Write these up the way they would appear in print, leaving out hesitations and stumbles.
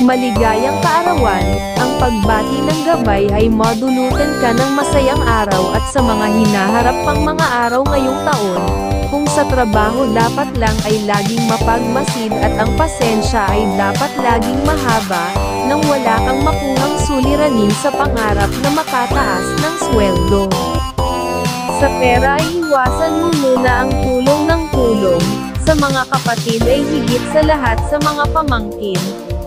Maligayang kaarawan, ang pagbati ng gabay ay madulutan ka ng masayang araw at sa mga hinaharap pang mga araw ngayong taon. Kung sa trabaho dapat lang ay laging mapagmasid at ang pasensya ay dapat laging mahaba, nang wala kang makuhang suliranin sa pangarap na makataas ng sweldo. Sa pera ay iwasan mo muna ang tulong ng tulong, sa mga kapatid ay higit sa lahat sa mga pamangkin,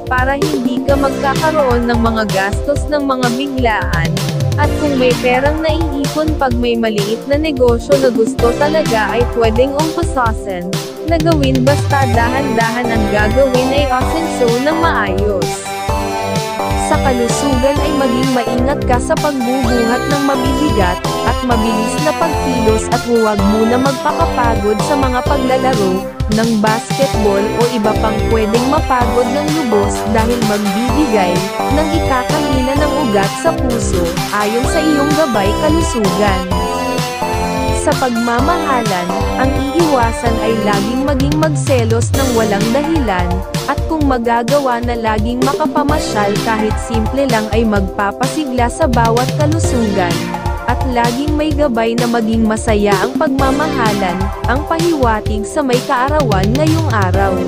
para hindi ka magkakaroon ng mga gastos ng mga biglaan. At kung may perang naiipon pag may maliit na negosyo na gusto talaga ay pwedeng umpisasan, na gawin basta dahan-dahan ang gagawin ay asenso ng maayos. Sa kalusugan ay maging maingat ka sa pagbubuhat ng mabibigat, at mabilis na pagkilos at huwag muna magpakapagod sa mga paglalaro, ng basketball o iba pang pwedeng mapagod ng lubos dahil magbibigay, ng ikakahina ng ugat sa puso, ayon sa iyong gabay kalusugan. Sa pagmamahalan, ang iiwasan ay laging maging magselos ng walang dahilan, at kung magagawa na laging makapamasyal kahit simple lang ay magpapasigla sa bawat kalusugan. At laging may gabay na maging masaya ang pagmamahalan, ang pahiwatig sa may kaarawan ngayong araw.